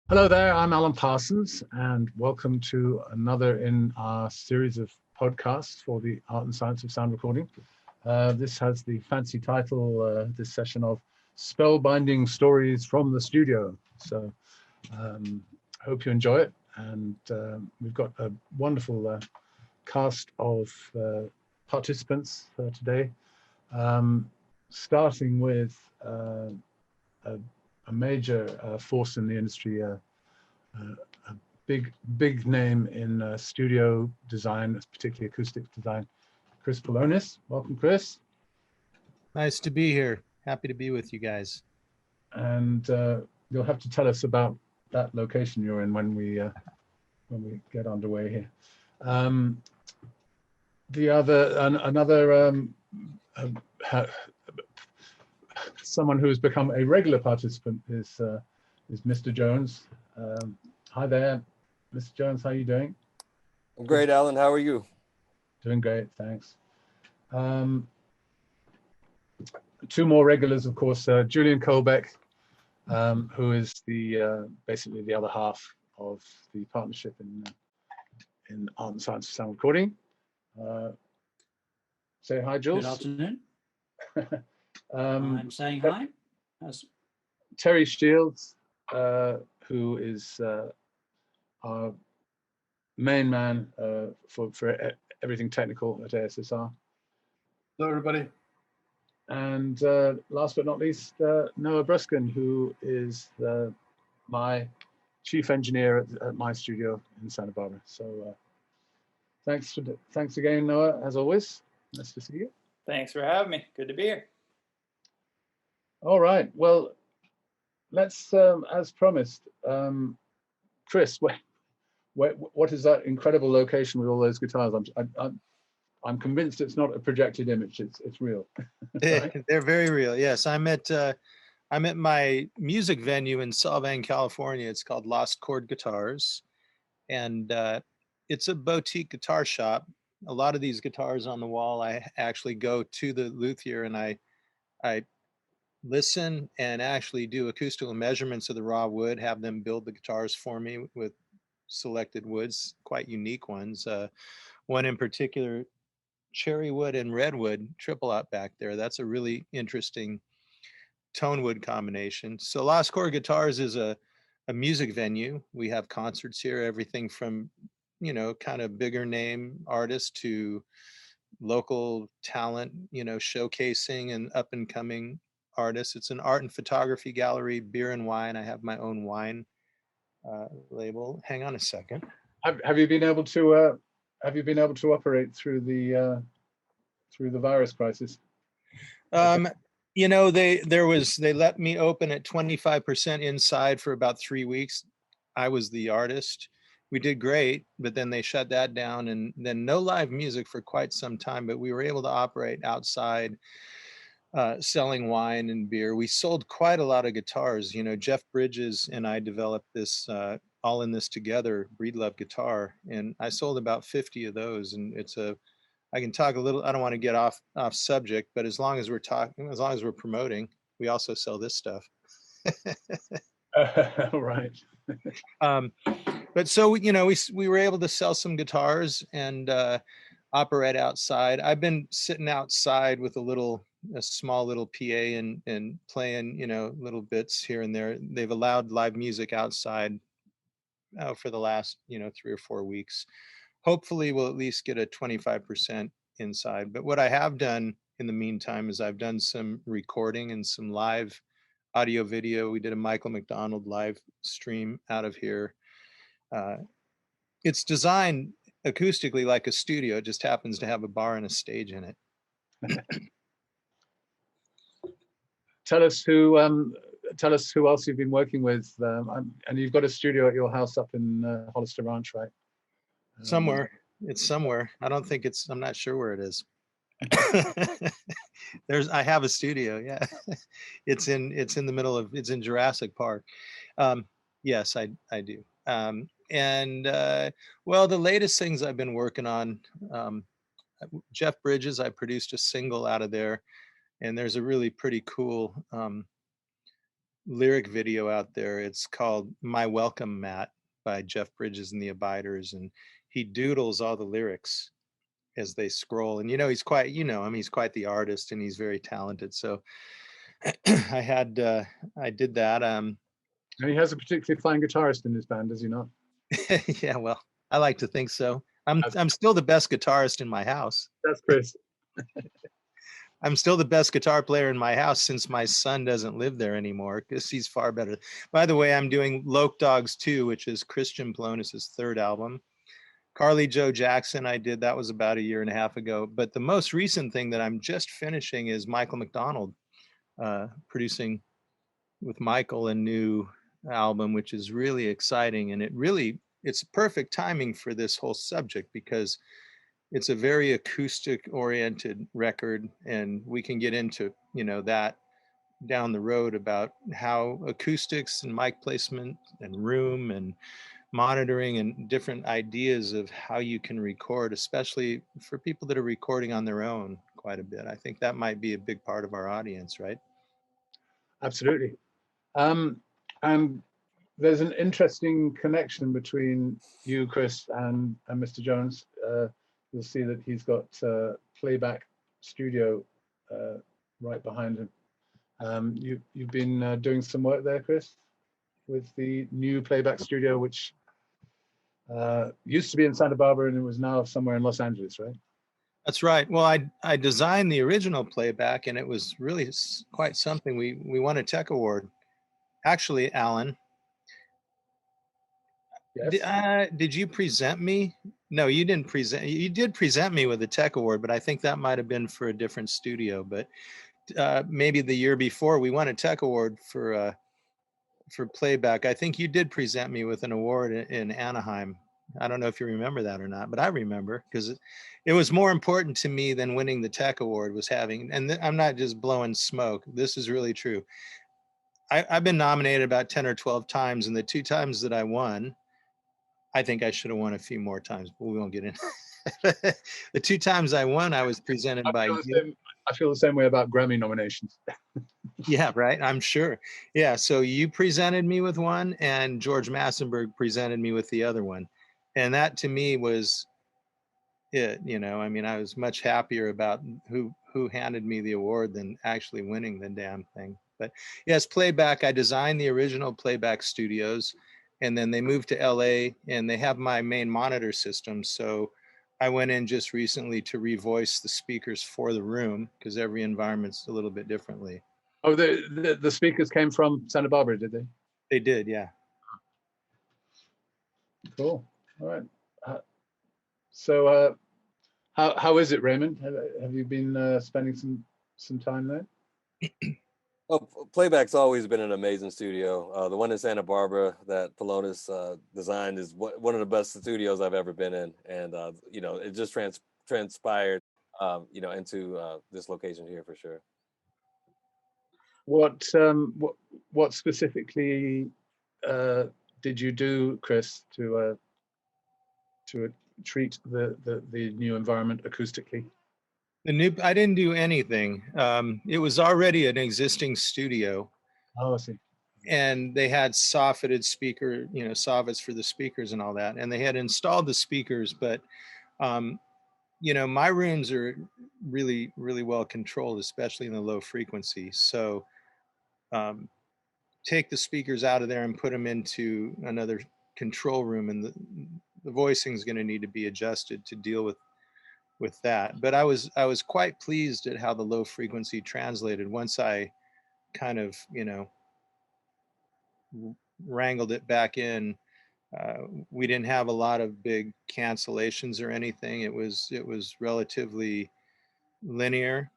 Hello there, I'm Alan Parsons, and welcome to another in our series of podcasts for the Art and Science of Sound Recording. This has the fancy title, this session, of Spellbinding Stories from the Studio. So hope you enjoy it. And we've got a wonderful cast of participants today, starting with a major force in the industry, a big name in studio design, particularly acoustic design, Chris Pelonis. Welcome, Chris. Nice to be here. Happy to be with you guys. And you'll have to tell us about that location you're in when we get underway here. Someone who has become a regular participant is Mr. Jones. Hi there, Mr. Jones. How are you doing? Great, Alan. How are you? Doing great, thanks. Two more regulars, of course. Julian Colbeck, who is basically the other half of the partnership in Art and Science of Sound Recording. Say hi, Jules. Good afternoon. I'm saying hi. Terry Shields, who is our main man for everything technical at ASSR. Hello, everybody. And last but not least, Noah Bruskin, who is my chief engineer at my studio in Santa Barbara. So thanks again, Noah, as always. Nice to see you. Thanks for having me. Good to be here. All right. Well, let's, as promised, Chris, what is that incredible location with all those guitars? I'm convinced it's not a projected image. It's real. Right? They're very real. Yes, I'm at my music venue in Solvang, California. It's called Lost Chord Guitars, and it's a boutique guitar shop. A lot of these guitars on the wall, I actually go to the luthier and I listen and actually do acoustical measurements of the raw wood, have them build the guitars for me with selected woods, quite unique ones. One in particular, cherry wood and redwood triple out back there. That's a really interesting tone wood combination. So Lost Chord Guitars is a music venue. We have concerts here, everything from, kind of bigger name artists to local talent, showcasing and up and coming artists. It's an art and photography gallery, beer and wine. I have my own wine label. Hang on a second. Have you been able to operate through the virus crisis? They let me open at 25% inside for about 3 weeks. I was the artist. We did great, but then they shut that down, and then no live music for quite some time, but we were able to operate outside, selling wine and beer. We sold quite a lot of guitars. Jeff Bridges and I developed this all in this together, Breedlove guitar, and I sold about 50 of those. And I can talk a little, I don't want to get off subject, but as long as we're promoting, we also sell this stuff. Right. But so, we were able to sell some guitars and operate outside. I've been sitting outside with a small little PA and playing, little bits here and there. They've allowed live music outside for the last, 3 or 4 weeks. Hopefully we'll at least get a 25% inside. But what I have done in the meantime is I've done some recording and some live audio video. We did a Michael McDonald live stream out of here. It's designed acoustically like a studio. It just happens to have a bar and a stage in it. Tell us who else you've been working with, and you've got a studio at your house up in Hollister Ranch, right? Somewhere. It's somewhere. I'm not sure where it is. I have a studio. Yeah. It's in Jurassic Park. Yes, I do. Well, the latest things I've been working on, Jeff Bridges, I produced a single out of there, and there's a really pretty cool lyric video out there. It's called My Welcome Mat by Jeff Bridges and the Abiders, and he doodles all the lyrics as they scroll. And he's quite, he's quite the artist, and he's very talented. So I did that. And he has a particularly fine guitarist in his band, does he not? Yeah, well, I like to think so. I'm still the best guitarist in my house. That's Chris. I'm still the best guitar player in my house since my son doesn't live there anymore, because he's far better. By the way, I'm doing Loke Dogs 2, which is Christian Pelonis' third album. Carly Joe Jackson, that was about a year and a half ago. But the most recent thing that I'm just finishing is Michael McDonald producing with Michael a new album, which is really exciting. And it's perfect timing for this whole subject, because it's a very acoustic oriented record, and we can get into that down the road about how acoustics and mic placement and room and monitoring and different ideas of how you can record, especially for people that are recording on their own quite a bit. I think that might be a big part of our audience, right? Absolutely. And there's an interesting connection between you, Chris, and Mr. Jones. You'll see that he's got Playback Studio right behind him. You've been doing some work there, Chris, with the new Playback Studio, which used to be in Santa Barbara and it was now somewhere in Los Angeles, right? That's right. Well, I designed the original Playback, and it was really quite something. We won a tech award. Actually, Alan, Yes. did you present me? No, you didn't present. You did present me with a tech award, but I think that might have been for a different studio. But maybe the year before, we won a tech award for Playback. I think you did present me with an award in Anaheim. I don't know if you remember that or not, but I remember, because it was more important to me than winning the tech award was having. And I'm not just blowing smoke. This is really true. I've been nominated about 10 or 12 times, and the 2 times that I won, I think I should have won a few more times, but we won't get into the 2 times I won, I was presented by you. I feel the same way about Grammy nominations. Yeah, right. I'm sure. Yeah. So you presented me with one, and George Massenberg presented me with the other one. And that to me was it. I mean, I was much happier about who handed me the award than actually winning the damn thing. But yes, Playback, I designed the original Playback studios, and then they moved to LA, and they have my main monitor system. So I went in just recently to revoice the speakers for the room, because every environment's a little bit differently. Oh, the speakers came from Santa Barbara, did they? They did, yeah. Cool. All right. So how is it, Raymond? Have you been spending some time there? Oh, Playback's always been an amazing studio. The one in Santa Barbara that Pelonis designed is one of the best studios I've ever been in, and it just transpired, into this location here for sure. What specifically did you do, Chris, to treat the new environment acoustically? I didn't do anything. It was already an existing studio. Oh, I see. And they had soffitted soffits for the speakers and all that. And they had installed the speakers, but my rooms are really, really well controlled, especially in the low frequency. So take the speakers out of there and put them into another control room, and the voicing is going to need to be adjusted to deal with that. But I was quite pleased at how the low frequency translated once I kind of wrangled it back in. We didn't have a lot of big cancellations or anything. It was relatively linear.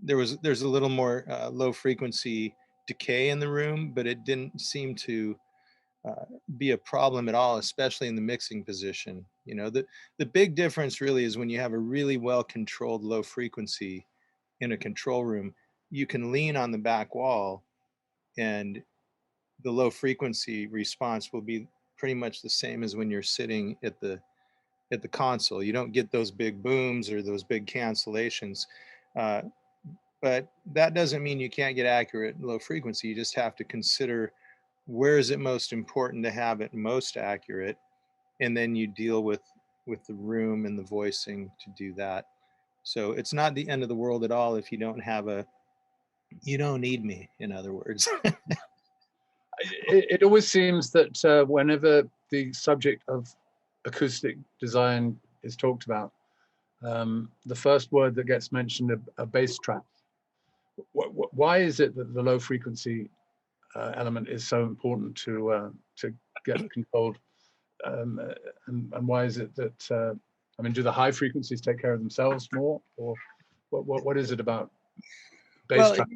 There's a little more low frequency decay in the room, but it didn't seem to be a problem at all, especially in the mixing position. The big difference really is when you have a really well controlled low frequency in a control room, you can lean on the back wall, and the low frequency response will be pretty much the same as when you're sitting at the console. You don't get those big booms or those big cancellations. But but that doesn't mean you can't get accurate low frequency. You just have to consider where is it most important to have it most accurate, and then you deal with the room and the voicing to do that. So it's not the end of the world at all if you don't have you don't need me, in other words. It always seems that whenever the subject of acoustic design is talked about, the first word that gets mentioned are bass traps. Why is it that the low frequency element is so important to get controlled, and why is it that I mean, do the high frequencies take care of themselves more, or what is it about bass Well, traps?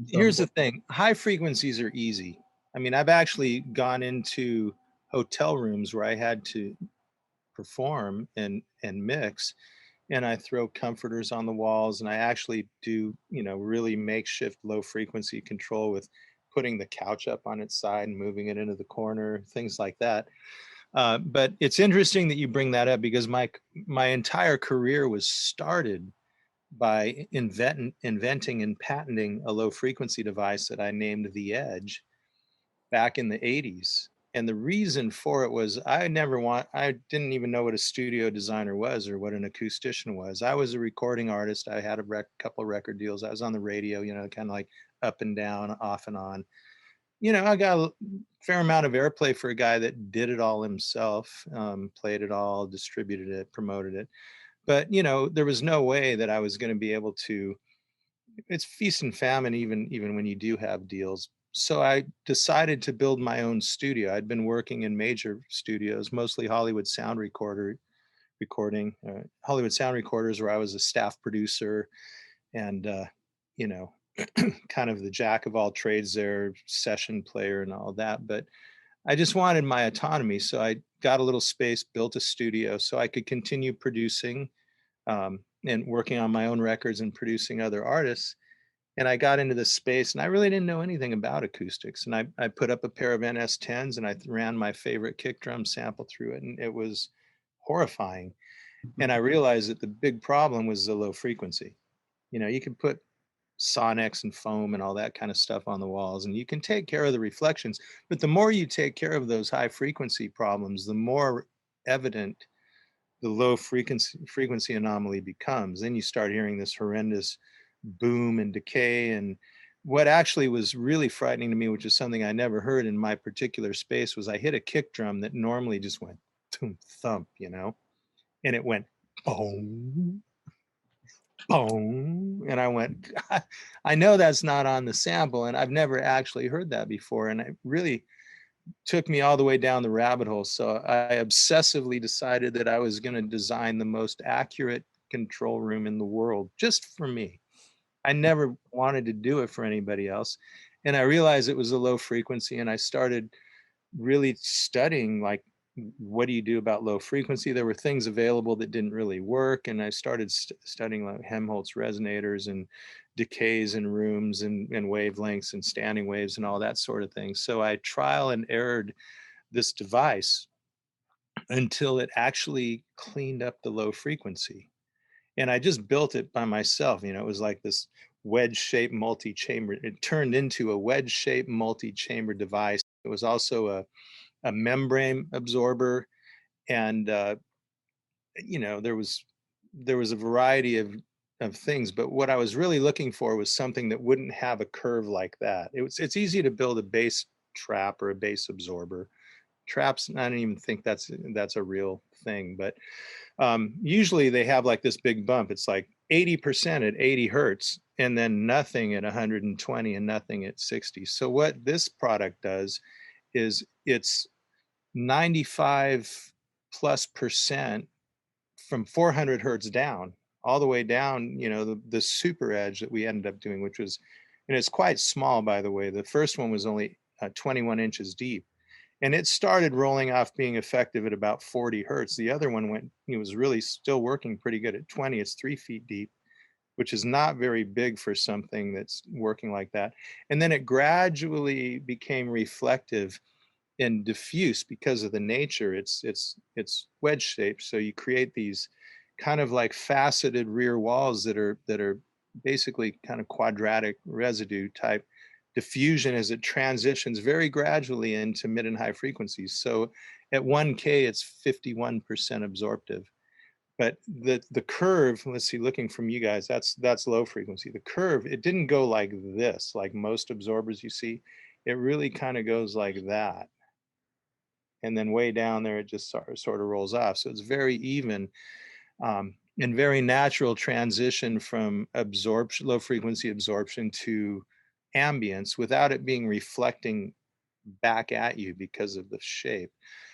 here's the thing: high frequencies are easy. I mean, I've actually gone into hotel rooms where I had to perform and mix, and I throw comforters on the walls, and I actually do, really makeshift low frequency control with putting the couch up on its side and moving it into the corner, things like that. But it's interesting that you bring that up, because my entire career was started by inventing and patenting a low frequency device that I named the Edge back in the 80s. And the reason for it was I didn't even know what a studio designer was or what an acoustician was. I was a recording artist. I had a couple of record deals. I was on the radio, kind of like up and down, off and on. I got a fair amount of airplay for a guy that did it all himself, played it all, distributed it, promoted it. But, there was no way that I was going to be able to. It's feast and famine, even when you do have deals. So I decided to build my own studio. I'd been working in major studios, mostly Hollywood sound Hollywood sound recorders, where I was a staff producer and, you know, kind of the jack of all trades there, session player and all that. But I just wanted my autonomy. So I got a little space, built a studio so I could continue producing and working on my own records and producing other artists. And I got into this space and I really didn't know anything about acoustics. And I put up a pair of NS10s and I ran my favorite kick drum sample through it. And it was horrifying. And I realized that the big problem was the low frequency. You could put sonics and foam and all that kind of stuff on the walls, and you can take care of the reflections. But the more you take care of those high frequency problems, the more evident the low frequency anomaly becomes. Then you start hearing this horrendous boom and decay. And what actually was really frightening to me, which is something I never heard in my particular space, was I hit a kick drum that normally just went thump, and it went boom, boom. And I went, I know that's not on the sample, and I've never actually heard that before. And it really took me all the way down the rabbit hole. So I obsessively decided that I was going to design the most accurate control room in the world just for me. I never wanted to do it for anybody else. And I realized it was a low frequency, and I started really studying, like, what do you do about low frequency? There were things available that didn't really work. And I started studying like Helmholtz resonators and decays in rooms and wavelengths and standing waves and all that sort of thing. So I trial and errored this device until it actually cleaned up the low frequency. And I just built it by myself. It was like this wedge-shaped multi-chamber. It turned into a wedge-shaped multi-chamber device. It was also a membrane absorber, and there was a variety of things. But what I was really looking for was something that wouldn't have a curve like that. It's easy to build a bass trap or a bass absorber. Traps, I don't even think that's a real thing, but usually they have like this big bump. It's like 80% at 80 hertz and then nothing at 120 and nothing at 60. So what this product does is it's 95 plus percent from 400 hertz down, all the way down, the super edge that we ended up doing, which was, and it's quite small, by the way. The first one was only 21 inches deep. And it started rolling off being effective at about 40 hertz. The other one was really still working pretty good at 20. It's 3 feet deep, which is not very big for something that's working like that. And then it gradually became reflective and diffuse because of the nature. It's wedge shaped. So you create these kind of like faceted rear walls that are basically kind of quadratic residue type diffusion as it transitions very gradually into mid and high frequencies. So at 1K, it's 51% absorptive. But the curve, let's see, looking from you guys, that's low frequency. The curve, it didn't go like this, like most absorbers you see. It really kind of goes like that. And then way down there, it just sort of rolls off. So it's very even and very natural transition from absorption, low frequency absorption to ambience without it being reflecting back at you because of the shape.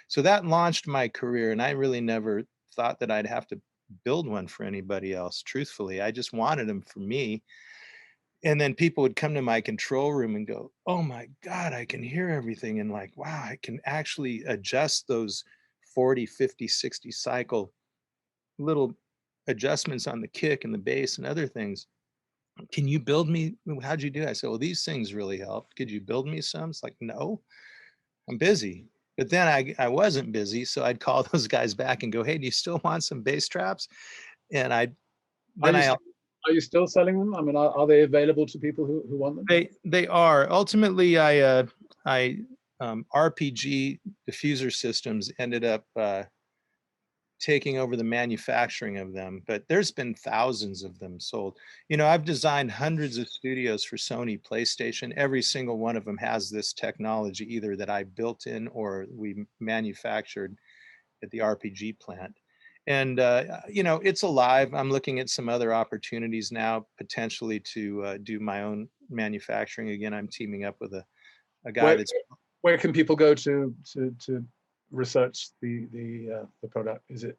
So that launched my career, and I really never thought that I'd have to build one for anybody else. Truthfully, I just wanted them for me. And then people would come to my control room and go, "Oh my God, I can hear everything." And like, wow, I can actually adjust those 40, 50, 60 cycle little adjustments on the kick and the bass and other things. Can you build me? How'd you do it? I said, well, these things really helped. Could you build me some? It's like, no, I'm busy. But then I wasn't busy. So I'd call those guys back and go, hey, do you still want some bass traps? And Are you still selling them? I mean, are they available to people who want them? They are. Ultimately, RPG diffuser systems ended up taking over the manufacturing of them, but there's been thousands of them sold. I've designed hundreds of studios for Sony PlayStation. Every single one of them has this technology, either that I built in or we manufactured at the RPG plant. And it's alive. I'm looking at some other opportunities now, potentially to do my own manufacturing again. I'm teaming up with a guy where can people go to research the product? Is it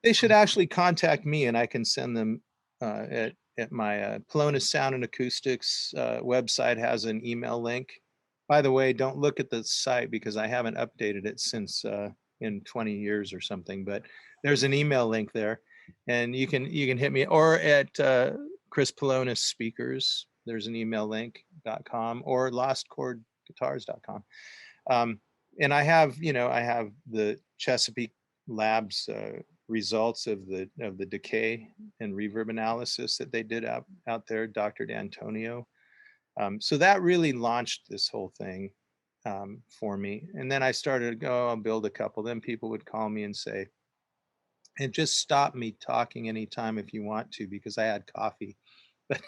they should actually contact me, and I can send them at my Pelonis Sound and Acoustics website has an email link. By the way, don't look at the site because I haven't updated it since in 20 years or something, but there's an email link there, and you can hit me, or at Chris Pelonis Speakers, there's an email link.com, or lostchordguitars.com. And I have the Chesapeake Labs results of the decay and reverb analysis that they did out there, Dr. D'Antonio. So that really launched this whole thing for me. And then I started to go, I'll build a couple. Then people would call me and say, and just stop me talking anytime if you want to, because I had coffee. But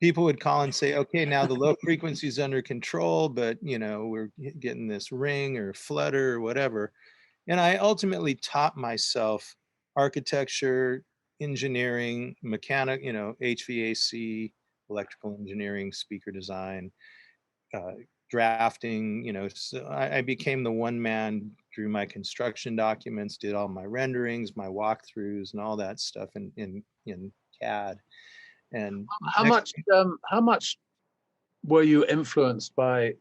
people would call and say, okay, now the low frequency is under control, but we're getting this ring or flutter or whatever. And I ultimately taught myself architecture, engineering, mechanic, HVAC, electrical engineering, speaker design, drafting, so I became the one man, drew my construction documents, did all my renderings, my walkthroughs and all that stuff in CAD. And how much were you influenced by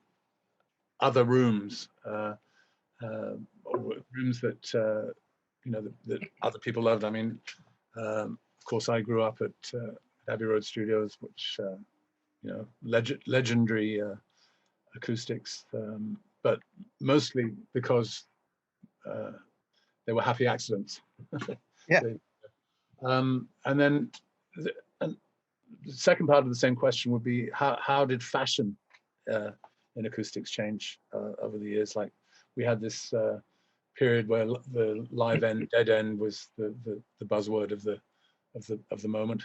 other rooms, rooms that that other people loved? I mean, of course, I grew up at Abbey Road Studios, which legendary acoustics, but mostly because they were happy accidents. Yeah. And then the second part of the same question would be, how did fashion in acoustics change over the years? Like, we had this period where the live end, dead end was the buzzword of the moment.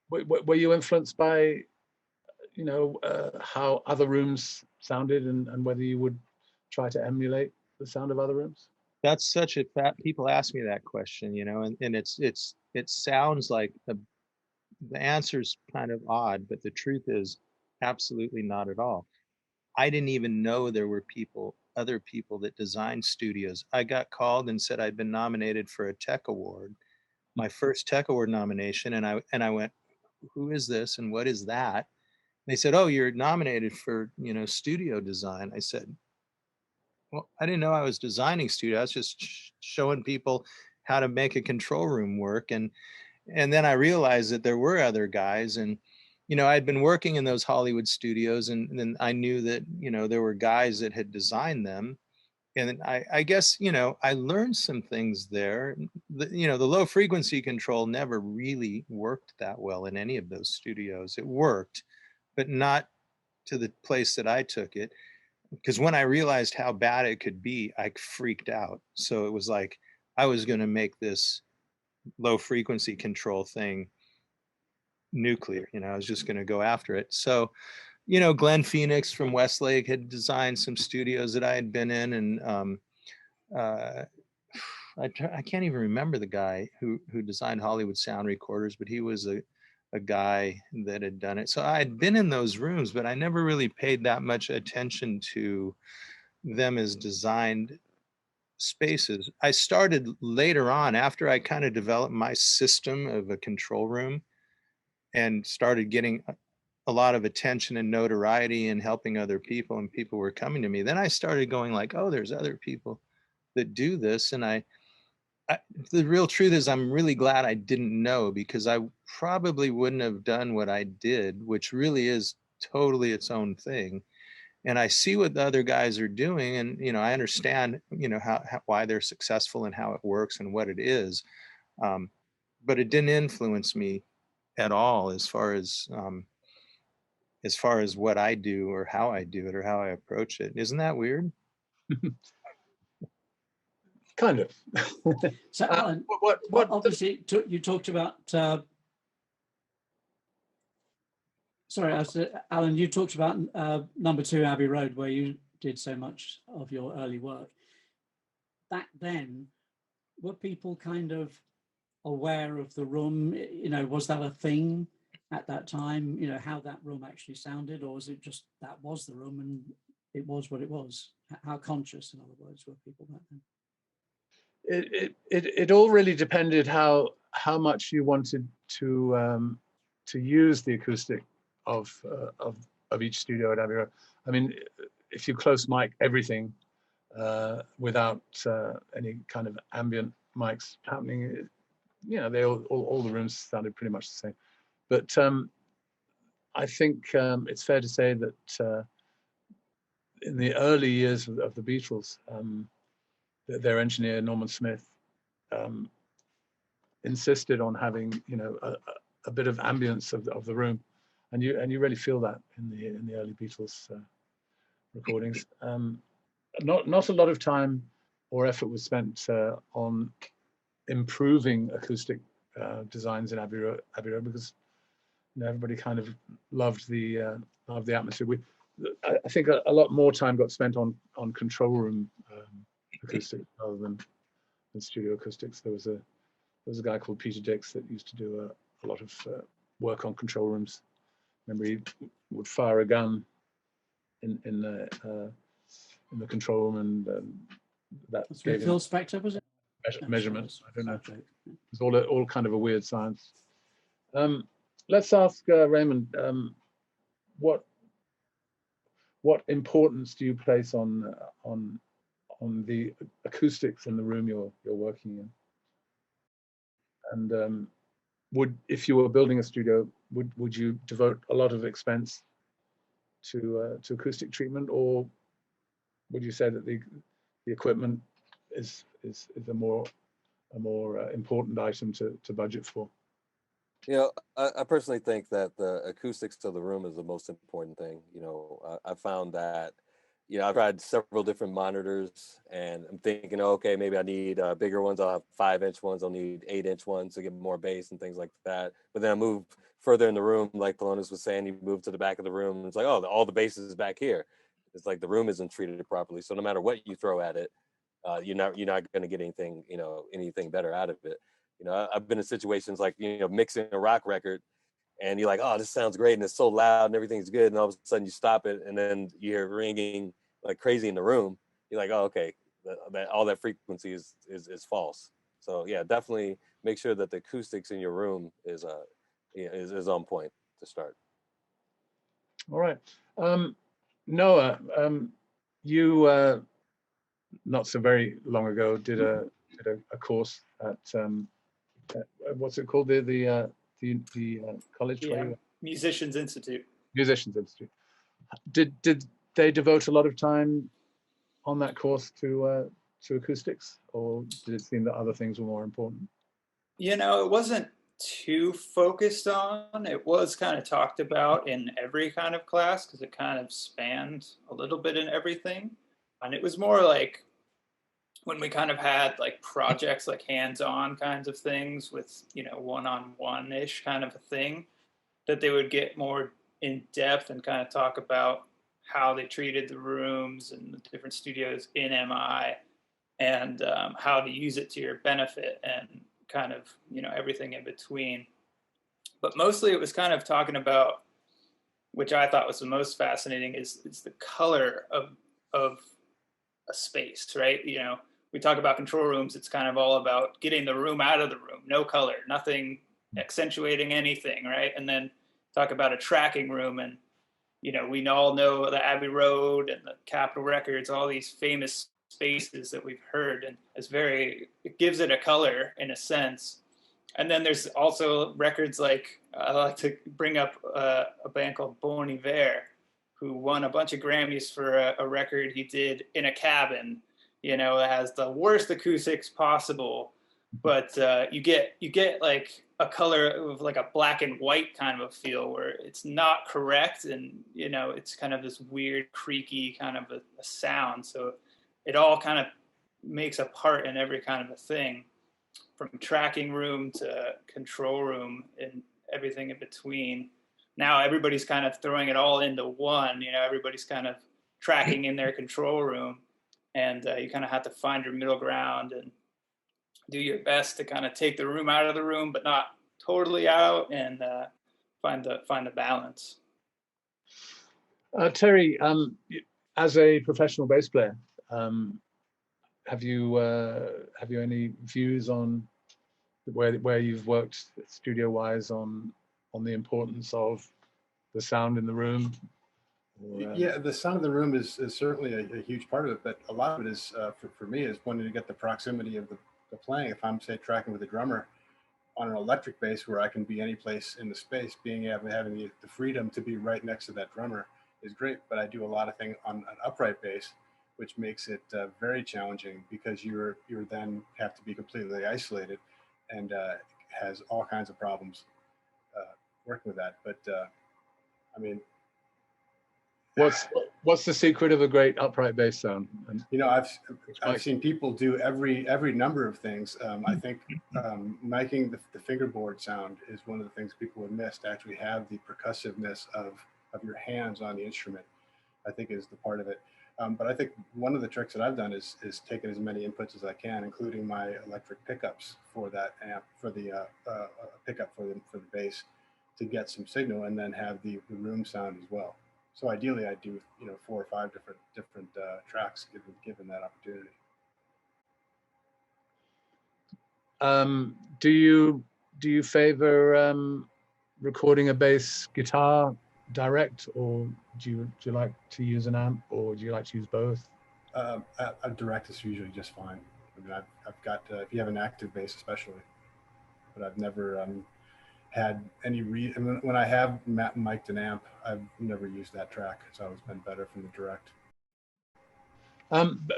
Were you influenced by how other rooms sounded, and whether you would try to emulate the sound of other rooms? That's such a people ask me that question, and it sounds like the answer's kind of odd, but the truth is absolutely not at all. I didn't even know there were other people that designed studios. I got called and said I'd been nominated for a tech award, my first tech award nomination, and I went, who is this and what is that? They said, oh, you're nominated for studio design. I said, well, I didn't know I was designing studio. I was just showing people how to make a control room work. And then I realized that there were other guys, and I'd been working in those Hollywood studios, and then I knew that there were guys that had designed them, and I guess, I learned some things there. The low frequency control never really worked that well in any of those studios. It worked, but not to the place that I took it. Because when I realized how bad it could be, I freaked out. So it was like I was going to make this low frequency control thing nuclear. I was just going to go after it. So, Glenn Phoenix from Westlake had designed some studios that I had been in, and I can't even remember the guy who designed Hollywood sound recorders, but he was a guy that had done it. So I had been in those rooms, but I never really paid that much attention to them as designed spaces. I started later on, after I kind of developed my system of a control room and started getting a lot of attention and notoriety and helping other people, and people were coming to me. Then I started going like, oh, there's other people that do this. And the real truth is I'm really glad I didn't know, because I probably wouldn't have done what I did, which really is totally its own thing. And I see what the other guys are doing, and I understand how why they're successful and how it works and what it is, but it didn't influence me at all as far as what I do or how I do it or how I approach it. Isn't that weird? Kind of. So, Alan, what obviously you talked about. Alan, you talked about number 2 Abbey Road, where you did so much of your early work. Back then, were people kind of aware of the room? Was that a thing at that time? How that room actually sounded, or was it just that was the room and it was what it was? How conscious, in other words, were people back then? It all really depended how much you wanted to use the acoustic of each studio at Abbey Road. I mean, if you close mic everything without any kind of ambient mics happening, they all the rooms sounded pretty much the same. But I think it's fair to say that in the early years of the Beatles, their engineer Norman Smith insisted on having a bit of ambience of the room, and you really feel that in the early Beatles recordings. Not a lot of time or effort was spent on improving acoustic designs in Abbey Road because everybody kind of loved the atmosphere. I think a lot more time got spent on control room acoustics rather than studio acoustics. There was a guy called Peter Dix that used to do a lot of work on control rooms. Remember, he would fire a gun in the control room, and that gave Phil Spector, was it? Measurements. I don't know. It's all kind of a weird science. Let's ask Raymond, what importance do you place on the acoustics in the room you're working in? And if you were building a studio, would you devote a lot of expense to acoustic treatment, or would you say that the equipment is a more important item to budget for? I personally think that the acoustics of the room is the most important thing. I found that, I've tried several different monitors, and I'm thinking, okay, maybe I need bigger ones. I'll have 5-inch ones. I'll need 8-inch ones to get more bass and things like that. But then I move further in the room, like Pelonis was saying, you move to the back of the room, and it's like, oh, all the bass is back here. It's like the room isn't treated properly. So no matter what you throw at it, you're not going to get anything better out of it. I've been in situations like, mixing a rock record, and you're like, oh, this sounds great, and it's so loud and everything's good, and all of a sudden you stop it, and then you hear ringing like crazy in the room. You're like, oh, okay, all that frequency is false. So yeah, definitely make sure that the acoustics in your room is on point to start. All right, Noah, you not so very long ago did a course at what's it called, the college? Musicians Institute. Musicians Institute. Did they devote a lot of time on that course to acoustics, or did it seem that other things were more important? You know, it wasn't too focused on. It was kind of talked about in every kind of class because it kind of spanned a little bit in everything. And it was more like when we kind of had like projects, like hands-on kinds of things with, you know, one-on-one-ish kind of a thing, that they would get more in depth and kind of talk about how they treated the rooms and the different studios in MI, and how to use it to your benefit, and kind of, you know, everything in between. But mostly it was kind of talking about, which I thought was the most fascinating, is the color of a space, right? You know, we talk about control rooms, it's kind of all about getting the room out of the room, no color, nothing accentuating anything, right? And then talk about a tracking room, and, you know, we all know the Abbey Road and the Capitol Records, all these famous spaces that we've heard, and it gives it a color in a sense. And then there's also records like, I like to bring up a band called Bon Iver, who won a bunch of Grammys for a record he did in a cabin, you know, that has the worst acoustics possible, but you get like a color of like a black and white kind of a feel where it's not correct, and, you know, it's kind of this weird creaky kind of a sound. So it all kind of makes a part in every kind of a thing, from tracking room to control room and everything in between. Now everybody's kind of throwing it all into one, you know, everybody's kind of tracking in their control room, and you kind of have to find your middle ground and do your best to kind of take the room out of the room, but not totally out, and find the balance. Terry, as a professional bass player, have you any views on where you've worked studio wise on the importance of the sound in the room? Yeah, the sound of the room is certainly a huge part of it, but a lot of it is for me is wanting to get the proximity of the playing. If I'm, say, tracking with a drummer on an electric bass where I can be any place in the space, having the freedom to be right next to that drummer is great. But I do a lot of things on an upright bass, which makes it very challenging, because you're then have to be completely isolated, and has all kinds of problems working with that. But I mean, what's the secret of a great upright bass sound? And, you know, I've seen people do every number of things. I think miking the fingerboard sound is one of the things people would miss, to actually have the percussiveness of your hands on the instrument, I think, is the part of it. But I think one of the tricks that I've done is taken as many inputs as I can, including my electric pickups for that amp, for the pickup for the bass, to get some signal, and then have the room sound as well. So ideally, I do, you know, 4 or 5 different tracks given that opportunity. Do you favor recording a bass guitar direct, or do you like to use an amp, or do you like to use both? A direct is usually just fine. I mean, I've got if you have an active bass especially, but I've never had any when I have mic'd an amp, I've never used that track. It's always been better from the direct.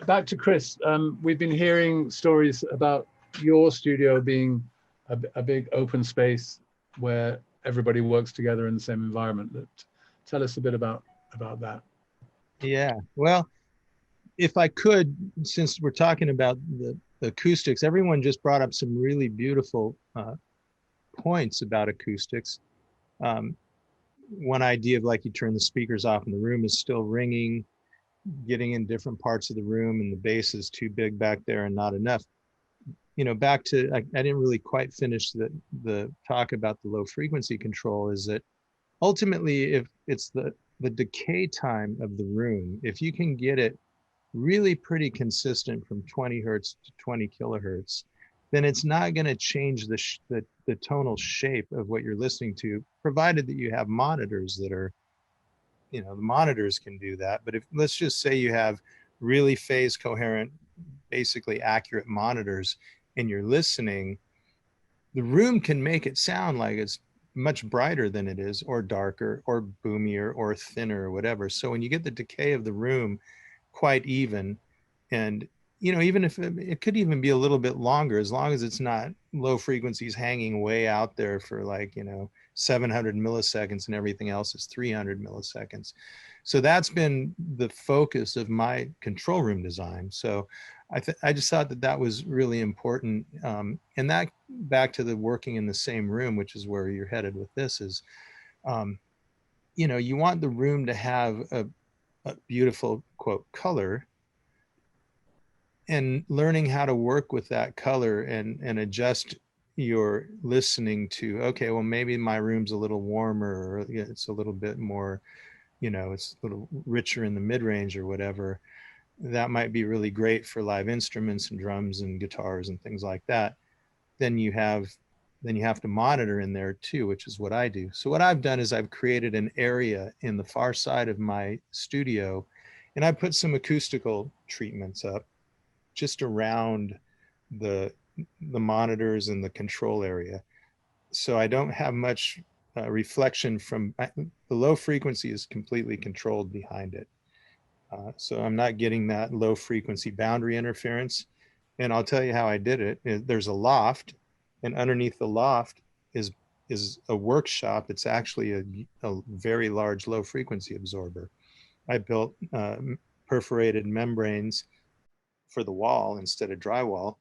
Back to Chris. We've been hearing stories about your studio being a big open space where everybody works together in the same environment. Tell us a bit about that. Yeah, well, if I could, since we're talking about the acoustics, everyone just brought up some really beautiful points about acoustics. One idea of, like, you turn the speakers off and the room is still ringing, getting in different parts of the room, and the bass is too big back there and not enough. You know, back to, I didn't really quite finish the talk about the low frequency control, is that ultimately, if it's the decay time of the room, if you can get it really pretty consistent from 20 hertz to 20 kilohertz, then it's not going to change the tonal shape of what you're listening to, provided that you have monitors that are, you know, the monitors can do that. But if, let's just say you have really phase coherent, basically accurate monitors, and you're listening, the room can make it sound like it's much brighter than it is, or darker, or boomier, or thinner, or whatever. So when you get the decay of the room quite even, And, even if it could even be a little bit longer, as long as it's not low frequencies hanging way out there for 700 milliseconds and everything else is 300 milliseconds. So that's been the focus of my control room design. So I just thought that was really important. And that, back to the working in the same room, which is where you're headed with this, is, you want the room to have a beautiful, quote, color, and learning how to work with that color and adjust your listening to, okay, well, maybe my room's a little warmer, or it's a little bit more, it's a little richer in the mid-range or whatever. That might be really great for live instruments and drums and guitars and things like that. Then you have to monitor in there too, which is what I do. So what I've done is I've created an area in the far side of my studio, and I put some acoustical treatments up just around the monitors and the control area. So I don't have much reflection from the low frequency is completely controlled behind it. So I'm not getting that low frequency boundary interference. And I'll tell you how I did it. There's a loft, and underneath the loft is a workshop. It's actually a very large low frequency absorber. I built perforated membranes for the wall instead of drywall,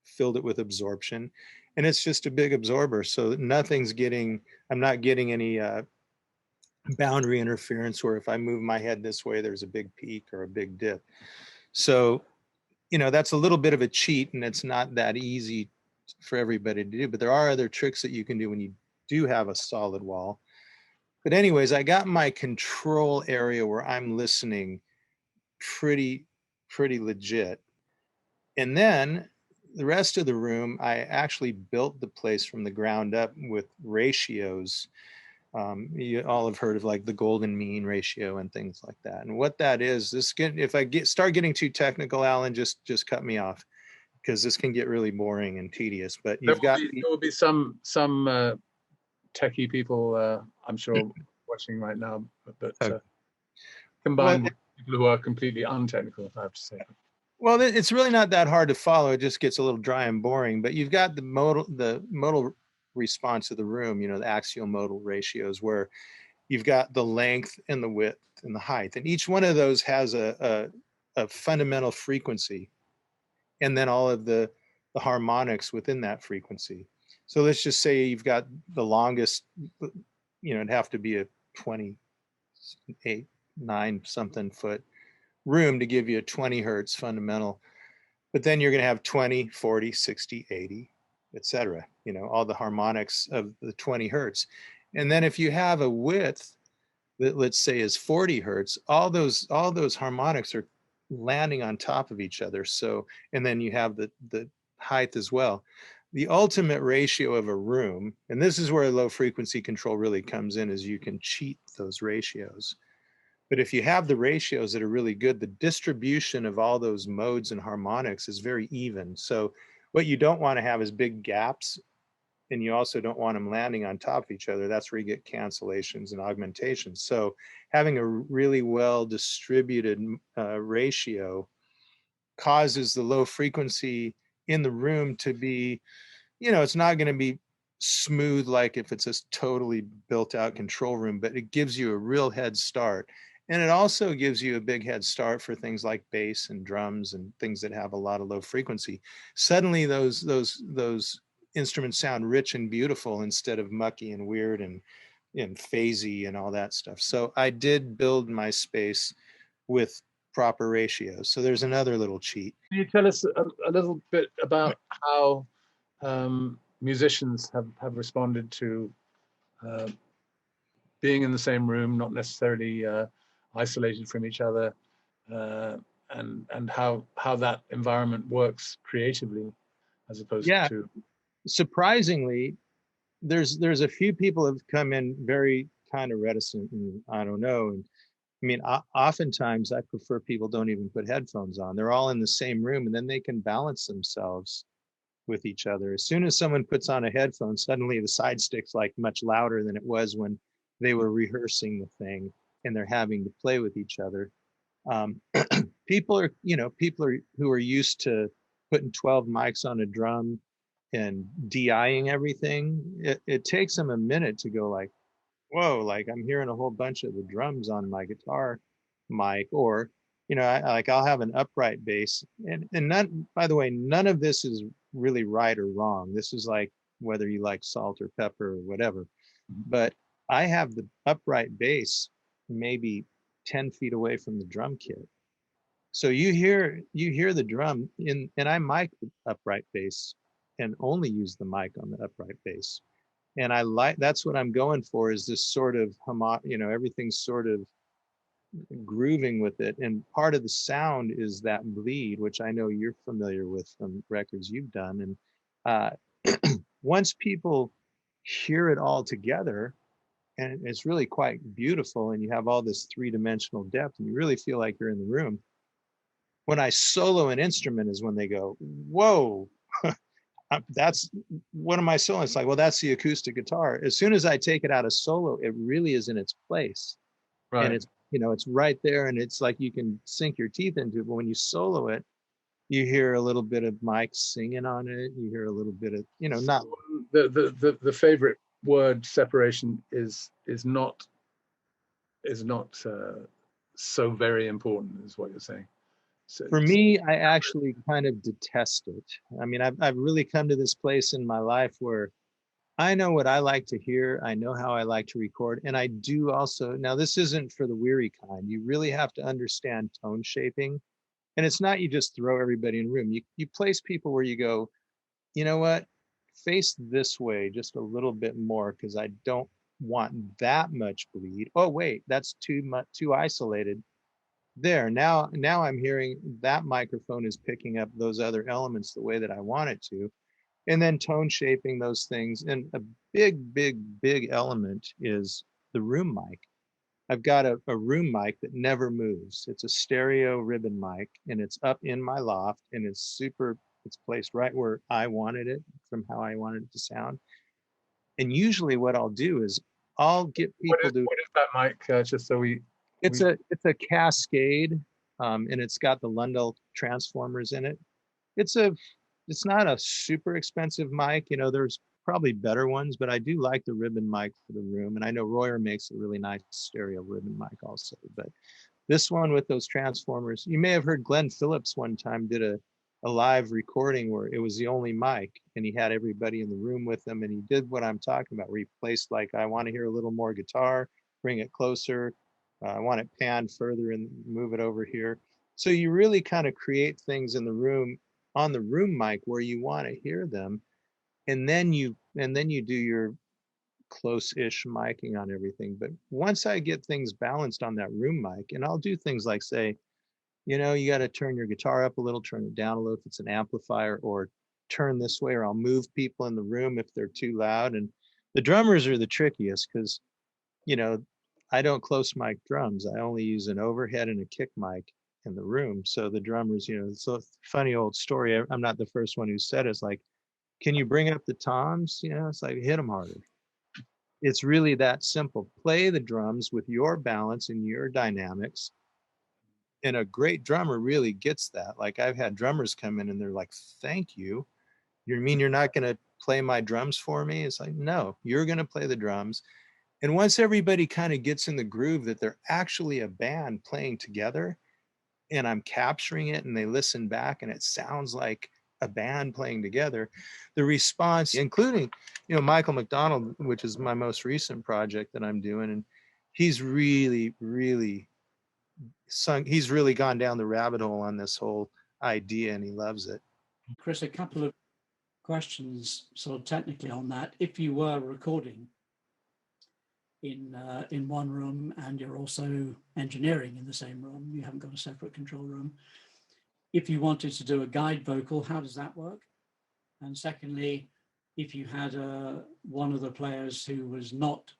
filled it with absorption, and it's just a big absorber. So I'm not getting any boundary interference where if I move my head this way, there's a big peak or a big dip. So, that's a little bit of a cheat, and it's not that easy for everybody to do, but there are other tricks that you can do when you do have a solid wall. But anyways, I got my control area where I'm listening pretty legit. And then the rest of the room, I actually built the place from the ground up with ratios. You all have heard of the golden mean ratio and things like that. And what that is, if I start getting too technical, Alan, just cut me off, because this can get really boring and tedious. But there will be some techie people, I'm sure, watching right now, but combined with people who are completely untechnical, I have to say. Well, it's really not that hard to follow. It just gets a little dry and boring. But you've got the modal response of the room, the axial modal ratios, where you've got the length and the width and the height. And each one of those has a fundamental frequency, and then all of the harmonics within that frequency. So let's just say you've got the longest, it'd have to be a 28, 9 something foot room to give you a 20 hertz fundamental. But then you're going to have 20, 40, 60, 80, etc. All the harmonics of the 20 hertz. And then if you have a width that, let's say, is 40 hertz, all those harmonics are landing on top of each other. So, and then you have the height as well. The ultimate ratio of a room, and this is where low frequency control really comes in, is you can cheat those ratios. But if you have the ratios that are really good, the distribution of all those modes and harmonics is very even. So what you don't want to have is big gaps, and you also don't want them landing on top of each other. That's where you get cancellations and augmentations. So having a really well distributed ratio causes the low frequency in the room to be, it's not going to be smooth like if it's a totally built out control room, but it gives you a real head start. And it also gives you a big head start for things like bass and drums and things that have a lot of low frequency. Suddenly those instruments sound rich and beautiful instead of mucky and weird and phasey and all that stuff. So I did build my space with proper ratios. So there's another little cheat. Can you tell us a little bit about how musicians have responded to being in the same room, not necessarily isolated from each other, and how that environment works creatively, as opposed to? Surprisingly, there's a few people have come in very kind of reticent, and I don't know. And I mean, oftentimes I prefer people don't even put headphones on. They're all in the same room, and then they can balance themselves with each other. As soon as someone puts on a headphone, suddenly the side stick's much louder than it was when they were rehearsing the thing and they're having to play with each other. people are who are used to putting 12 mics on a drum and DIing everything. It takes them a minute to go like, whoa, like I'm hearing a whole bunch of the drums on my guitar mic, or I'll have an upright bass, and none, by the way, none of this is really right or wrong. This is like whether you like salt or pepper or whatever. But I have the upright bass maybe 10 feet away from the drum kit. So you hear the drum and I mic the upright bass and only use the mic on the upright bass. And that's what I'm going for, is this sort of everything's sort of grooving with it. And part of the sound is that bleed, which I know you're familiar with from records you've done. And once people hear it all together, and it's really quite beautiful, and you have all this three-dimensional depth, and you really feel like you're in the room. When I solo an instrument is when they go, whoa, that's, what am I soloing? It's like, well, that's the acoustic guitar. As soon as I take it out of solo, it really is in its place. Right. And it's, it's right there, and it's like you can sink your teeth into it. But when you solo it, you hear a little bit of Mike singing on it. You hear a little bit of, not the favorite word separation is not so very important, is what you're saying. So, for me, I actually kind of detest it. I mean, I've really come to this place in my life where I know what I like to hear. I know how I like to record. And I do also, now this isn't for the weary kind. You really have to understand tone shaping. And it's not you just throw everybody in a room. You place people where you go, you know what, face this way just a little bit more, because I don't want that much bleed. Oh, wait, that's too isolated. There, now I'm hearing that microphone is picking up those other elements the way that I want it to. And then tone shaping those things. And a big element is the room mic. I've got a room mic that never moves. It's a stereo ribbon mic, and it's up in my loft, and it's placed right where I wanted it, from how I wanted it to sound. And usually what I'll do is I'll get people what is that mic? Just so it's a Cascade, and it's got the Lundell transformers in it. It's not a super expensive mic. There's probably better ones, but I do like the ribbon mic for the room. And I know Royer makes a really nice stereo ribbon mic also. But this one with those transformers, you may have heard Glenn Phillips one time did a live recording where it was the only mic, and he had everybody in the room with him. And he did what I'm talking about, where he placed, like, I want to hear a little more guitar, bring it closer. I want it panned further and move it over here. So you really kind of create things in the room, on the room mic, where you want to hear them. And then you do your close-ish miking on everything. But once I get things balanced on that room mic, and I'll do things like say, you got to turn your guitar up a little, turn it down a little if it's an amplifier, or turn this way, or I'll move people in the room if they're too loud. And the drummers are the trickiest, because I don't close mic drums. I only use an overhead and a kick mic in the room. So the drummers, it's a funny old story. I'm not the first one who said it. It's like, can you bring up the toms? It's like, hit them harder. It's really that simple. Play the drums with your balance and your dynamics. And a great drummer really gets that. Like, I've had drummers come in and they're like, thank you. You mean you're not going to play my drums for me? It's like, no, you're going to play the drums. And once everybody kind of gets in the groove that they're actually a band playing together, and I'm capturing it, and they listen back and it sounds like a band playing together, the response, including, Michael McDonald, which is my most recent project that I'm doing, and he's really gone down the rabbit hole on this whole idea, and he loves it. Chris, a couple of questions sort of technically on that. If you were recording in one room and you're also engineering in the same room, you haven't got a separate control room, if you wanted to do a guide vocal, how does that work? And secondly, if you had one of the players who was not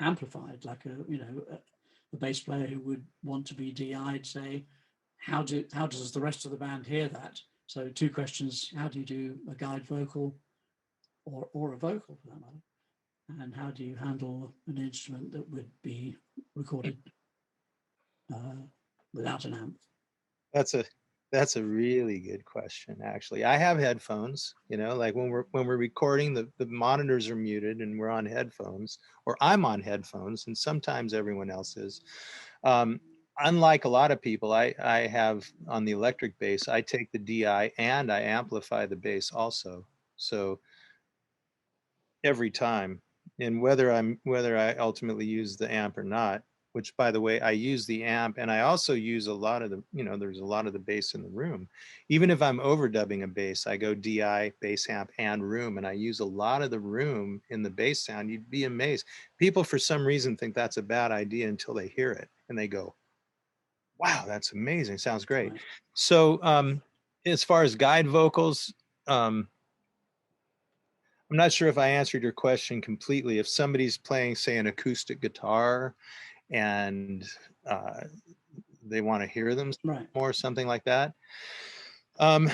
amplified, like a bass player who would want to be DI'd, say, how does the rest of the band hear that? So two questions: how do you do a guide vocal, or a vocal for that matter? And how do you handle an instrument that would be recorded without an amp? That's a really good question, actually. I have headphones, like when we're recording, the monitors are muted and we're on headphones, or I'm on headphones, and sometimes everyone else is. Um, Unlike a lot of people, I have on the electric bass, I take the DI and I amplify the bass also. So every time, and whether I ultimately use the amp or not, which by the way, I use the amp and I also use a lot of the, there's a lot of the bass in the room. Even if I'm overdubbing a bass, I go DI, bass amp, and room, and I use a lot of the room in the bass sound. You'd be amazed. People for some reason think that's a bad idea until they hear it and they go, wow, that's amazing. Sounds great. Right. So as far as guide vocals, I'm not sure if I answered your question completely. If somebody's playing, say, an acoustic guitar and they want to hear them Right. more, something like that. Well,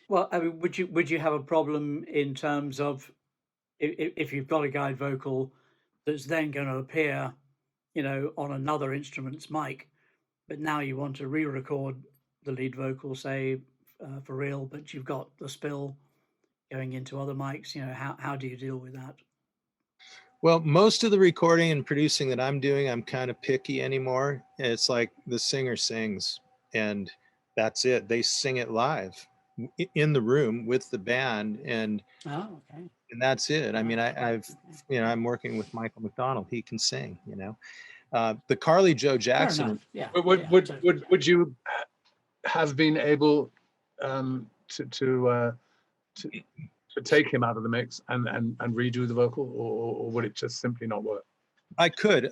I mean, would you have a problem in terms of if you've got a guide vocal that's then going to appear, on another instrument's mic, but now you want to re-record the lead vocal, say, for real, but you've got the spill going into other mics, how do you deal with that? Well, most of the recording and producing that I'm doing, I'm kind of picky anymore. It's like the singer sings and that's it. They sing it live in the room with the band, and Okay. and that's it. I mean, I've Okay. I'm working with Michael McDonald. He can sing. The Carly Joe Jackson. Fair enough. Yeah. Would you have been able to take him out of the mix and redo the vocal, or would it just simply not work? I could,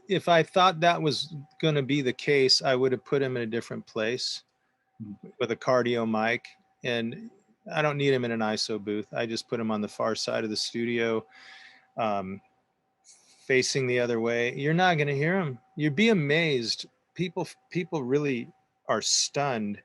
if I thought that was going to be the case, I would have put him in a different place with a cardio mic, and I don't need him in an ISO booth. I just put him on the far side of the studio, facing the other way. You're not going to hear him. You'd be amazed. People really are stunned.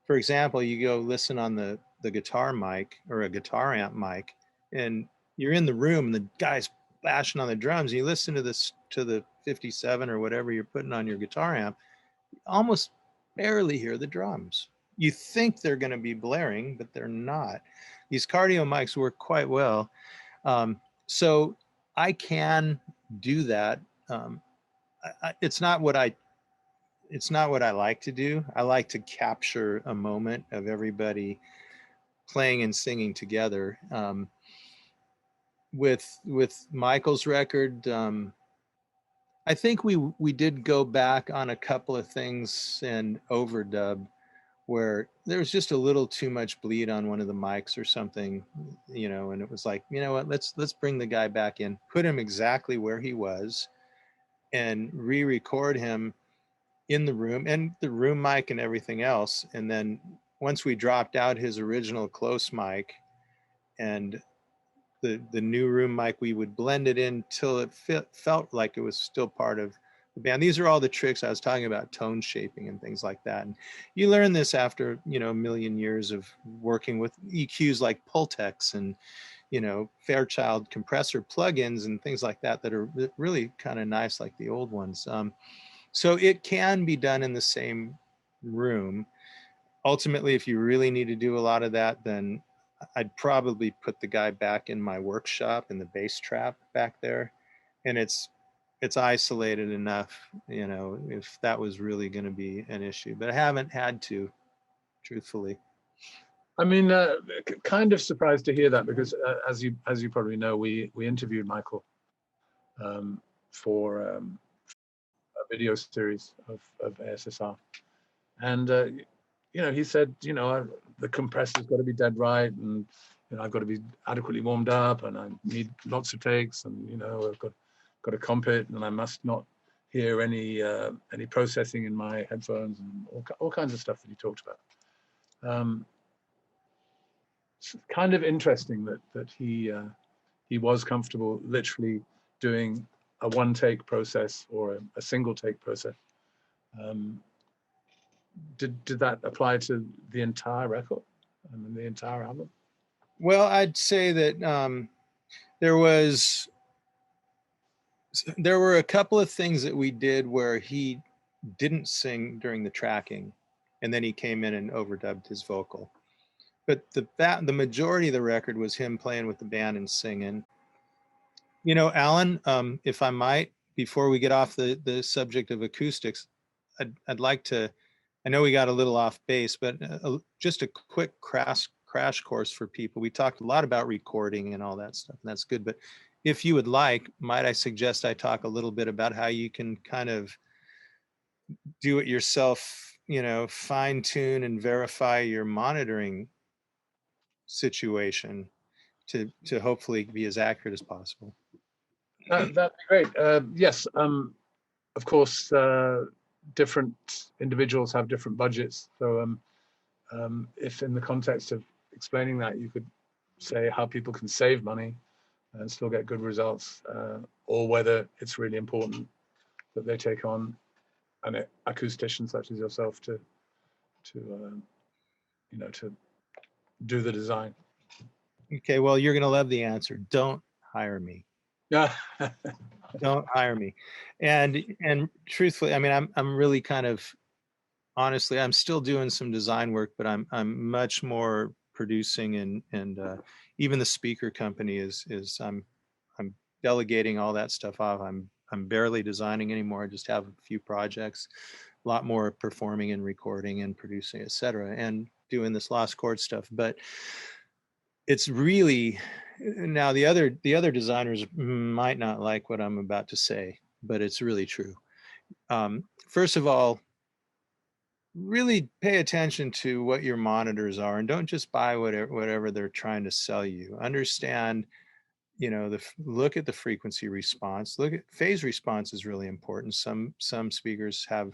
For example, you go listen on the guitar mic or a guitar amp mic, and you're in the room and the guy's bashing on the drums. And you listen to the 57 or whatever you're putting on your guitar amp, you almost barely hear the drums. You think they're going to be blaring, but they're not. These cardio mics work quite well. So I can do that. It's not what I like to do. I like to capture a moment of everybody playing and singing together. With Michael's record, I think we did go back on a couple of things and overdub where there was just a little too much bleed on one of the mics or something, and it was like, you know what, let's bring the guy back in, put him exactly where he was, and re-record him in the room and the room mic and everything else. And then once we dropped out his original close mic and the new room mic, we would blend it in till it felt like it was still part of the band. These are all the tricks I was talking about, tone shaping and things like that. And you learn this after, a million years of working with EQs like Pultex and, Fairchild compressor plugins and things like that are really kind of nice, like the old ones. So it can be done in the same room. Ultimately, if you really need to do a lot of that, then I'd probably put the guy back in my workshop in the bass trap back there. And it's isolated enough, if that was really going to be an issue. But I haven't had to, truthfully. I mean, kind of surprised to hear that, because as you probably know, we interviewed Michael for a video series of ASSR, and he said, the compressor's got to be dead right, and I've got to be adequately warmed up, and I need lots of takes, and I've got to comp it, and I must not hear any processing in my headphones, and all kinds of stuff that he talked about. It's kind of interesting that he was comfortable literally doing a one take process or a single take process. Did that apply to the entire record and the entire album? Well, I'd say that there were a couple of things that we did where he didn't sing during the tracking, and then he came in and overdubbed his vocal. But the majority of the record was him playing with the band and singing. You know, Alan, if I might, before we get off the subject of acoustics, I'd like to, I know we got a little off base, but just a quick crash course for people. We talked a lot about recording and all that stuff, and that's good. But if you would like, might I suggest I talk a little bit about how you can kind of do it yourself, you know, fine tune and verify your monitoring situation to hopefully be as accurate as possible. That'd be great. Yes, of course, different individuals have different budgets. So if in the context of explaining that, you could say how people can save money and still get good results, or whether it's really important that they take on an acoustician such as yourself to you know, to do the design. Okay, well, you're gonna love the answer. Don't hire me. Yeah. Don't hire me. And truthfully, I mean, I'm really kind of, honestly, I'm still doing some design work, but I'm much more producing, and even the speaker company is I'm delegating all that stuff off. I'm barely designing anymore. I just have a few projects, a lot more performing and recording and producing, etc., and doing this lost chord stuff. But it's really, now the other designers might not like what I'm about to say, but it's really true. First of all, really pay attention to what your monitors are, and don't just buy whatever they're trying to sell you. Understand, you know, look at the frequency response. Look at phase response is really important. Some speakers have,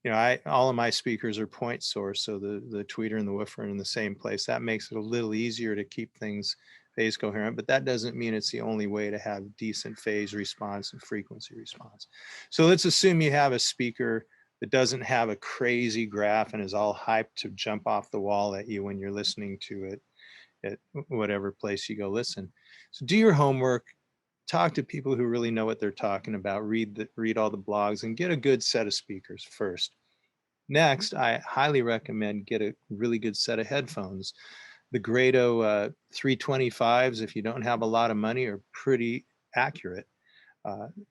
you know, all of my speakers are point source, so the tweeter and the woofer are in the same place. That makes it a little easier to keep things phase coherent, but that doesn't mean it's the only way to have decent phase response and frequency response. So let's assume you have a speaker that doesn't have a crazy graph and is all hyped to jump off the wall at you when you're listening to it at whatever place you go listen. So do your homework, talk to people who really know what they're talking about, read all the blogs, and get a good set of speakers first. Next, I highly recommend get a really good set of headphones. The Grado 325s, if you don't have a lot of money, are pretty accurate.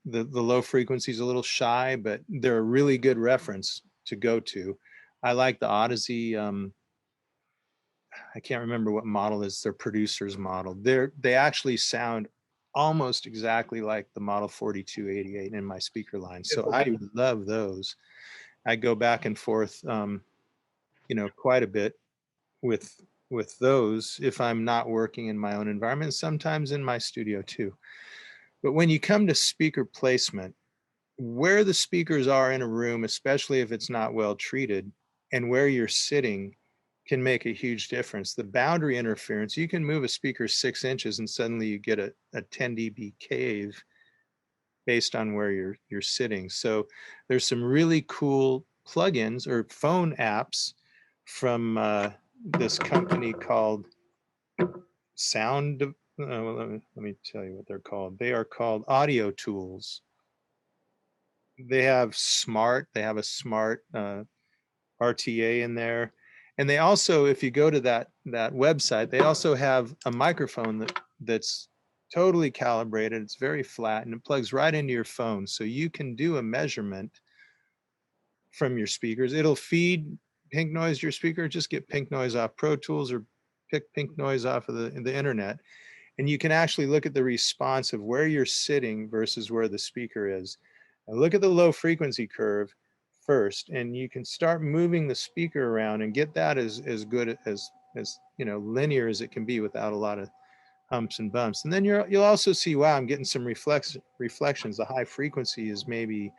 The low frequency is a little shy, but they're a really good reference to go to. I like the Odyssey. I can't remember what model is their producer's model. They actually sound almost exactly like the Model 4288 in my speaker line. So I love those. I go back and forth, you know, quite a bit with those if I'm not working in my own environment, sometimes in my studio too. But when you come to speaker placement, where the speakers are in a room, especially if it's not well treated, and where you're sitting can make a huge difference. The boundary interference, you can move a speaker 6 inches and suddenly you get a 10 dB cave based on where you're sitting. So there's some really cool plugins or phone apps from this company called Sound. Let me tell you what they're called. They are called Audio Tools. They have a smart RTA in there. And they also, if you go to that website, they also have a microphone that's totally calibrated. It's very flat and it plugs right into your phone. So you can do a measurement from your speakers. It'll feed pink noise to your speaker. Just get pink noise off Pro Tools or pick pink noise off of the internet. And you can actually look at the response of where you're sitting versus where the speaker is. And look at the low frequency curve first, and you can start moving the speaker around and get that as good as you know, linear as it can be without a lot of humps and bumps. And then you'll also see, wow, I'm getting some reflections. The high frequency is maybe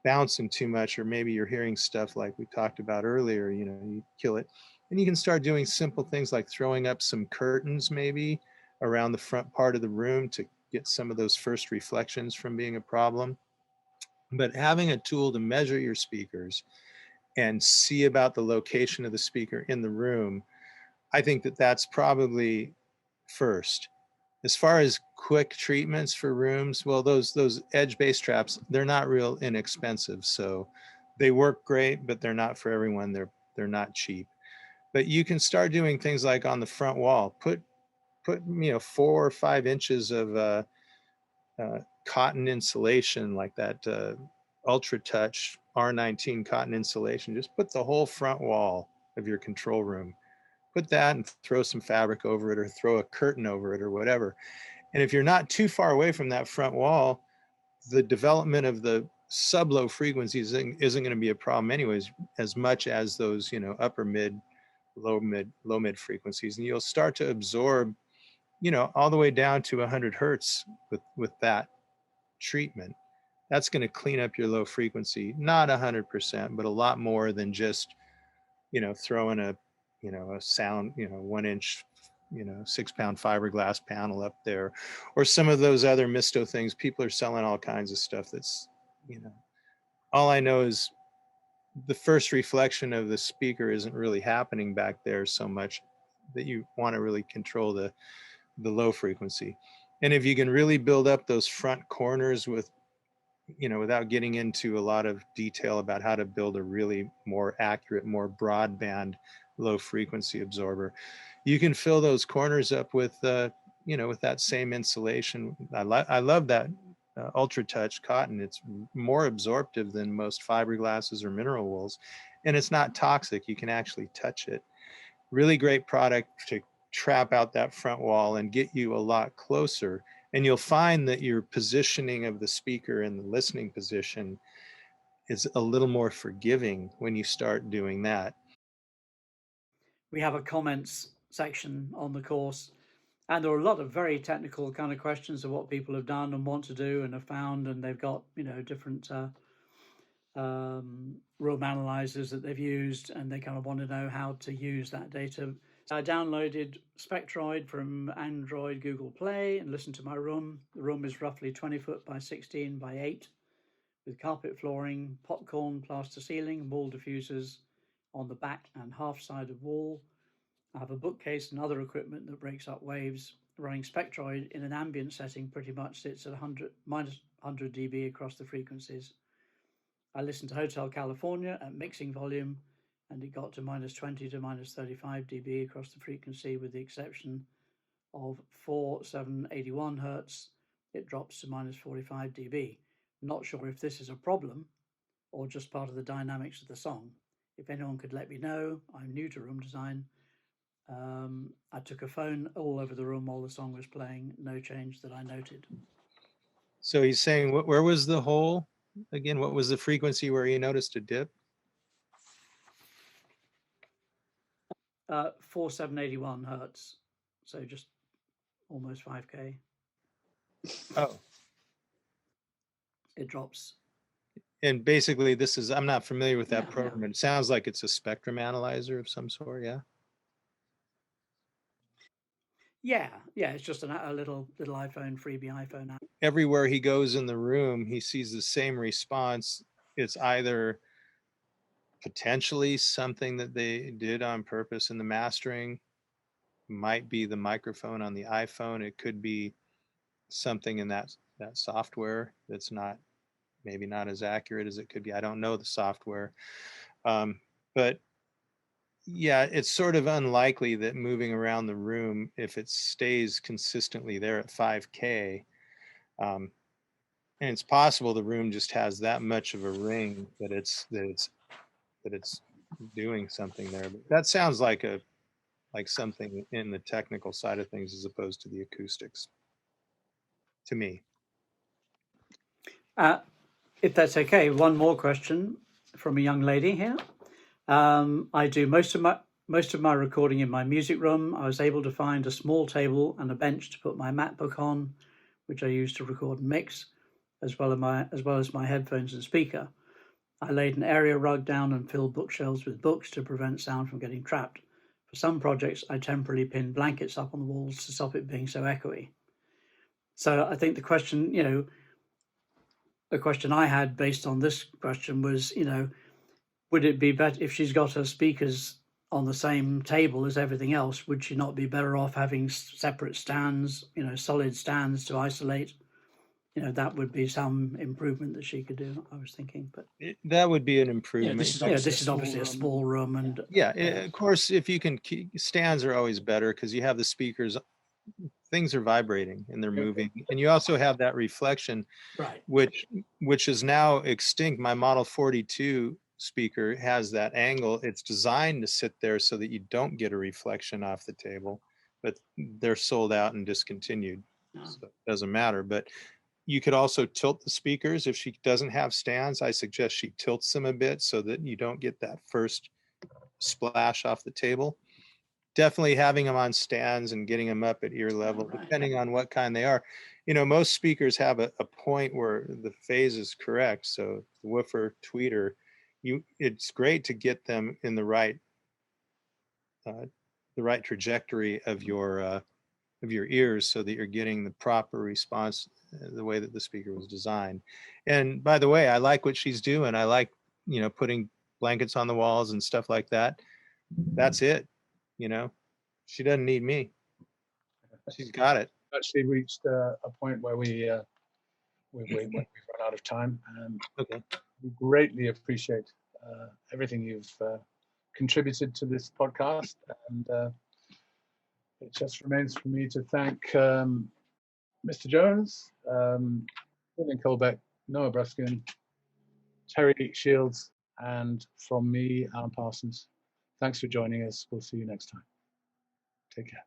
bouncing too much, or maybe you're hearing stuff like we talked about earlier, you know, you kill it. And you can start doing simple things like throwing up some curtains maybe around the front part of the room to get some of those first reflections from being a problem. But having a tool to measure your speakers and see about the location of the speaker in the room, I think that's probably first. As far as quick treatments for rooms, well, those edge bass traps, they're not real inexpensive. So They work great, but they're not for everyone. They're not cheap. But you can start doing things like on the front wall, put 4 or 5 inches of cotton insulation, like that Ultra Touch R19 cotton insulation. Just put the whole front wall of your control room. Put that and throw some fabric over it, or throw a curtain over it, or whatever. And if you're not too far away from that front wall, the development of the sub-low frequencies isn't going to be a problem anyways, as much as those, upper mid, low mid frequencies. And you'll start to absorb, all the way down to 100 hertz with that treatment. That's going to clean up your low frequency, not 100%, but a lot more than just, throwing a sound, 1 inch, 6-pound fiberglass panel up there, or some of those other Misto things. People are selling all kinds of stuff that's, all I know is the first reflection of the speaker isn't really happening back there so much that you want to really control the low frequency. And if you can really build up those front corners with, without getting into a lot of detail about how to build a really more accurate, more broadband low frequency absorber, you can fill those corners up with, with that same insulation. I love that Ultra Touch cotton. It's more absorptive than most fiberglasses or mineral wools, and it's not toxic. You can actually touch it. Really great product to trap out that front wall and get you a lot closer. And you'll find that your positioning of the speaker in the listening position is a little more forgiving when you start doing that. We have a comments section on the course, and there are a lot of very technical kind of questions of what people have done and want to do and have found, and they've got, different room analyzers that they've used, and they kind of want to know how to use that data. I downloaded Spectroid from Android Google Play and listened to my room. The room is roughly 20 foot by 16 by 8 with carpet flooring, popcorn plaster ceiling, wall diffusers on the back and half side of wall. I have a bookcase and other equipment that breaks up waves. Running Spectroid in an ambient setting pretty much sits at minus 100 dB across the frequencies. I listened to Hotel California at mixing volume, and it got to minus 20 to minus 35 dB across the frequency, with the exception of 4781 hertz. It drops to minus 45 dB. Not sure if this is a problem or just part of the dynamics of the song. If anyone could let me know, I'm new to room design. I took a phone all over the room while the song was playing. No change that I noted. So he's saying, where was the hole? Again, what was the frequency where you noticed a dip? 4781 hertz. So just almost 5K. Oh. It drops. And basically this is, I'm not familiar with that program. Yeah. It sounds like it's a spectrum analyzer of some sort, yeah? Yeah, it's just a little iPhone, freebie iPhone app. Everywhere he goes in the room, he sees the same response. It's either potentially something that they did on purpose in the mastering, might be the microphone on the iPhone. It could be something in that software that's maybe not as accurate as it could be. I don't know the software, but yeah, it's sort of unlikely that moving around the room, if it stays consistently there at 5K, and it's possible the room just has that much of a ring that it's doing something there. But that sounds like something in the technical side of things as opposed to the acoustics, to me. If that's okay, one more question from a young lady here. I do most of my recording in my music room. I was able to find a small table and a bench to put my MacBook on, which I use to record and mix, as well as my headphones and speaker. I laid an area rug down and filled bookshelves with books to prevent sound from getting trapped. For some projects, I temporarily pinned blankets up on the walls to stop it being so echoey. So I think the question, the question I had based on this question was, would it be better if she's got her speakers on the same table as everything else? Would she not be better off having separate stands, solid stands to isolate that would be some improvement that she could do. I was thinking, but That would be an improvement. this is obviously a small room, and of course, if you can stands are always better because you have the speakers. Things are vibrating and they're moving, and you also have that reflection, right? Which is now extinct. My Model 42 speaker has that angle. It's designed to sit there so that you don't get a reflection off the table, but they're sold out and discontinued. So it doesn't matter. But you could also tilt the speakers. If she doesn't have stands, I suggest she tilts them a bit so that you don't get that first splash off the table. Definitely having them on stands and getting them up at ear level, depending on what kind they are. Most speakers have a point where the phase is correct. So the woofer, tweeter, it's great to get them in the right trajectory of your ears so that you're getting the proper response the way that the speaker was designed. And by the way, I like what she's doing. I like, putting blankets on the walls and stuff like that. That's it. She doesn't need me. She's got it. Actually reached a point where we've run out of time. Okay. We greatly appreciate everything you've contributed to this podcast, and it just remains for me to thank Mr. Jones, William Colbeck, Noah Bruskin, Terry Shields, and from me, Alan Parsons. Thanks for joining us. We'll see you next time. Take care.